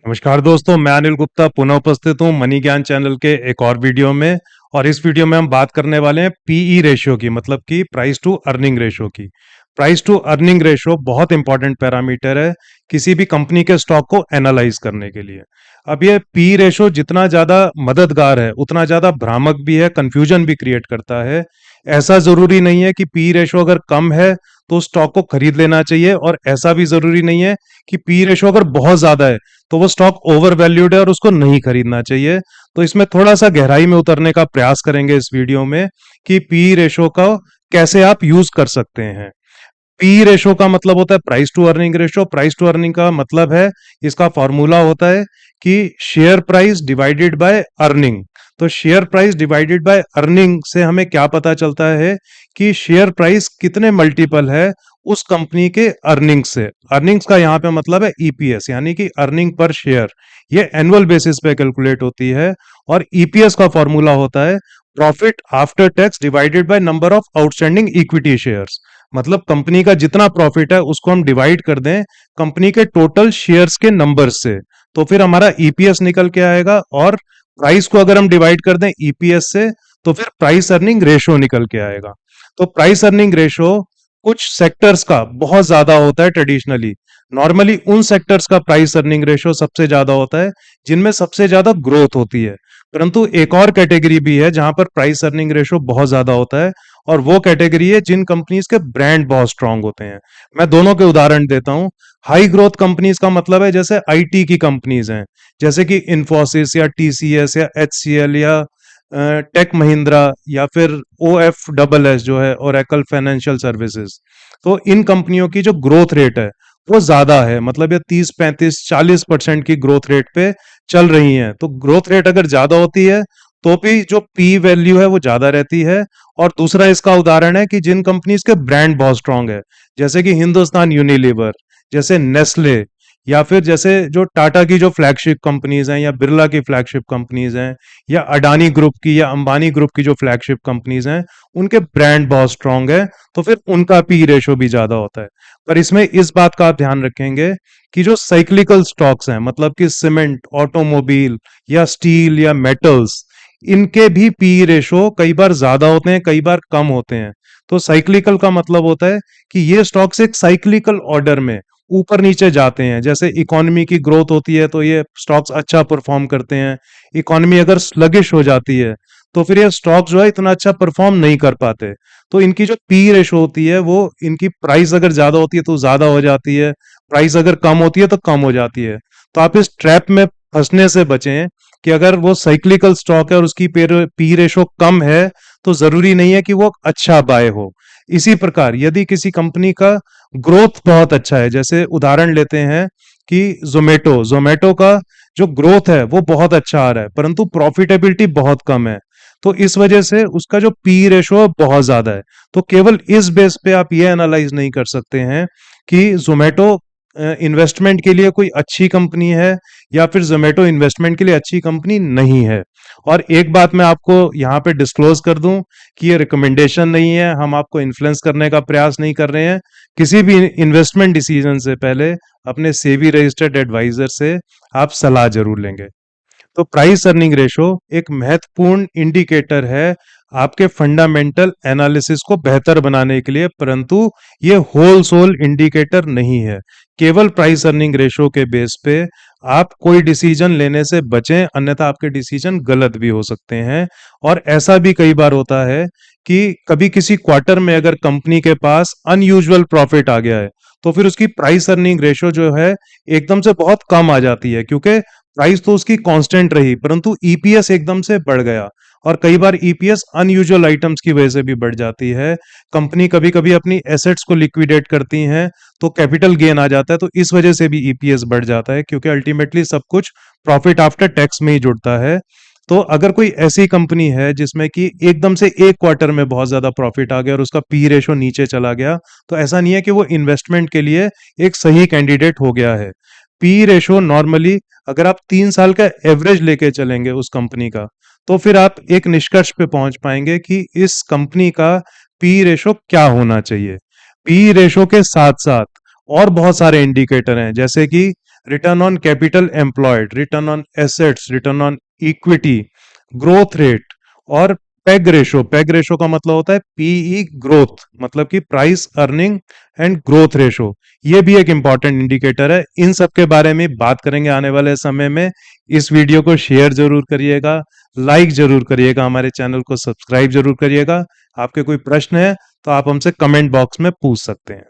नमस्कार दोस्तों, मैं अनिल गुप्ता पुनः उपस्थित हूँ मनी ज्ञान चैनल के एक और वीडियो में। और इस वीडियो में हम बात करने वाले हैं पीई रेशियो की, मतलब कि प्राइस टू अर्निंग रेशियो की। प्राइस टू अर्निंग रेशियो बहुत इंपॉर्टेंट पैरामीटर है किसी भी कंपनी के स्टॉक को एनालाइज करने के लिए। अब ये पी रेशियो जितना ज्यादा मददगार है उतना ज्यादा भ्रामक भी है, कंफ्यूजन भी क्रिएट करता है। ऐसा जरूरी नहीं है कि पी रेशियो अगर कम है तो स्टॉक को खरीद लेना चाहिए, और ऐसा भी जरूरी नहीं है कि पी रेशियो अगर बहुत ज्यादा है तो वो स्टॉक ओवर वैल्यूड है और उसको नहीं खरीदना चाहिए। तो इसमें थोड़ा सा गहराई में उतरने का प्रयास करेंगे इस वीडियो में कि पी रेशो का कैसे आप यूज कर सकते हैं। पी रेशो का मतलब होता है price to earning ratio. Price to earning का मतलब है, इसका फॉर्मूला होता है कि share price divided by earning. तो share price divided by earning से हमें क्या पता चलता है कि शेयर प्राइस कितने मल्टीपल है उस कंपनी के अर्निंग्स से। अर्निंग्स का यहां पे मतलब है ईपीएस, यानी कि अर्निंग पर शेयर। ये एनुअल बेसिस पे कैलकुलेट होती है। और ईपीएस का फॉर्मूला होता है profit after tax divided by number of outstanding equity shares. मतलब कंपनी का जितना प्रॉफिट है उसको हम डिवाइड कर दें कंपनी के टोटल शेयर्स के नंबर से, तो फिर हमारा ईपीएस निकल के आएगा। और प्राइस को अगर हम डिवाइड कर दें ईपीएस से तो फिर प्राइस अर्निंग रेशो निकल के आएगा। तो प्राइस अर्निंग रेशो कुछ सेक्टर्स का बहुत ज्यादा होता है ट्रेडिशनली। नॉर्मली उन सेक्टर्स का प्राइस अर्निंग रेशो सबसे ज्यादा होता है जिनमें सबसे ज्यादा ग्रोथ होती है। परंतु एक और कैटेगरी भी है जहां पर प्राइस अर्निंग रेशो बहुत ज्यादा होता है, और वो कैटेगरी है जिन कंपनीज के ब्रांड बहुत स्ट्रांग होते हैं। मैं दोनों के उदाहरण देता हूं। हाई ग्रोथ कंपनीज का मतलब है जैसे आईटी की कंपनीज हैं, जैसे कि इन्फोसिस या टीसीएस या एचसीएल या टेक महिंद्रा या फिर ओ एफ डबल एस जो है ओरेकल फाइनेंशियल सर्विसेज। तो इन कंपनियों की जो ग्रोथ रेट है वो ज्यादा है, मतलब ये 30 35 40% की ग्रोथ रेट पे चल रही हैं। तो ग्रोथ रेट अगर ज्यादा होती है तो भी जो पी वैल्यू है वो ज्यादा रहती है। और दूसरा इसका उदाहरण है कि जिन कंपनीज के ब्रांड बहुत स्ट्रांग है, जैसे कि हिंदुस्तान यूनिलीवर, जैसे नेस्ले, या फिर जैसे जो टाटा की जो फ्लैगशिप कंपनीज हैं, या बिरला की फ्लैगशिप कंपनीज हैं, या अडानी ग्रुप की या अंबानी ग्रुप की जो फ्लैगशिप कंपनीज हैं, उनके ब्रांड बहुत स्ट्रांग है, तो फिर उनका पी रेशो भी ज्यादा होता है। पर इसमें इस बात का आप ध्यान रखेंगे कि जो साइक्लिकल स्टॉक्स हैं, मतलब कि सीमेंट, ऑटोमोबाइल या स्टील या मेटल्स, इनके भी पी रेशो कई बार ज्यादा होते हैं, कई बार कम होते हैं। तो साइक्लिकल का मतलब होता है कि ये स्टॉक्स एक साइक्लिकल ऑर्डर में ऊपर नीचे जाते हैं। जैसे इकोनॉमी की ग्रोथ होती है तो ये स्टॉक्स अच्छा परफॉर्म करते हैं। इकोनॉमी अगर स्लगिश हो जाती है तो फिर ये स्टॉक्स जो है इतना अच्छा परफॉर्म नहीं कर पाते। तो इनकी जो पी रेशो होती है वो, इनकी प्राइस अगर ज्यादा होती है तो ज्यादा हो जाती है, प्राइस अगर कम होती है तो कम हो जाती है। तो आप इस ट्रैप में फंसने से बचें कि अगर वो साइक्लिकल स्टॉक है और उसकी पी रेशो कम है तो जरूरी नहीं है कि वो अच्छा बाय हो। इसी प्रकार यदि किसी कंपनी का ग्रोथ बहुत अच्छा है, जैसे उदाहरण लेते हैं कि जोमेटो जोमेटो का जो ग्रोथ है वो बहुत अच्छा आ रहा है परंतु प्रॉफिटेबिलिटी बहुत कम है, तो इस वजह से उसका जो पी रेशो बहुत ज्यादा है। तो केवल इस बेस पे आप ये एनालाइज नहीं कर सकते हैं कि जोमेटो इन्वेस्टमेंट के लिए कोई अच्छी कंपनी है या फिर जोमेटो इन्वेस्टमेंट के लिए अच्छी कंपनी नहीं है। और एक बात मैं आपको यहाँ पे डिस्क्लोज कर दूं कि ये रिकमेंडेशन नहीं है, हम आपको इन्फ्लुएंस करने का प्रयास नहीं कर रहे हैं। किसी भी इन्वेस्टमेंट डिसीजन से पहले अपने सेबी रजिस्टर्ड एडवाइजर से आप सलाह जरूर लेंगे। तो प्राइस अर्निंग रेशो एक महत्वपूर्ण इंडिकेटर है आपके फंडामेंटल एनालिसिस को बेहतर बनाने के लिए, परंतु ये होल सोल इंडिकेटर नहीं है। केवल प्राइस अर्निंग रेशो के बेस पे आप कोई डिसीजन लेने से बचें, अन्यथा आपके डिसीजन गलत भी हो सकते हैं। और ऐसा भी कई बार होता है कि कभी किसी क्वार्टर में अगर कंपनी के पास अनयूजुअल प्रॉफिट आ गया है तो फिर उसकी प्राइस अर्निंग रेशो जो है एकदम से बहुत कम आ जाती है, क्योंकि प्राइस तो उसकी कांस्टेंट रही परंतु ईपीएस एकदम से बढ़ गया। और कई बार ईपीएस अनयूजुअल आइटम्स की वजह से भी बढ़ जाती है। कंपनी कभी कभी अपनी एसेट्स को लिक्विडेट करती हैं तो कैपिटल गेन आ जाता है, तो इस वजह से भी ईपीएस बढ़ जाता है, क्योंकि अल्टीमेटली सब कुछ प्रॉफिट आफ्टर टैक्स में ही जुड़ता है। तो अगर कोई ऐसी कंपनी है जिसमें कि एकदम से एक क्वार्टर में बहुत ज्यादा प्रॉफिट आ गया और उसका पी रेशो नीचे चला गया, तो ऐसा नहीं है कि वो इन्वेस्टमेंट के लिए एक सही कैंडिडेट हो गया है। पी रेशो नॉर्मली अगर आप 3 साल का एवरेज लेके चलेंगे उस कंपनी का, तो फिर आप एक निष्कर्ष पे पहुंच पाएंगे कि इस कंपनी का पी रेशो क्या होना चाहिए। पी रेशो के साथ साथ और बहुत सारे इंडिकेटर हैं, जैसे कि return on capital employed, return on assets, return on equity, growth rate और पेग रेशो। पेग रेशो का मतलब होता है पीई ग्रोथ, मतलब कि price earning and growth ratio. ये भी एक इंपॉर्टेंट इंडिकेटर है। इन सब के बारे में बात करेंगे आने वाले समय में। इस वीडियो को शेयर जरूर करिएगा, लाइक जरूर करिएगा, हमारे चैनल को सब्सक्राइब जरूर करिएगा। आपके कोई प्रश्न है तो आप हमसे कमेंट बॉक्स में पूछ सकते हैं।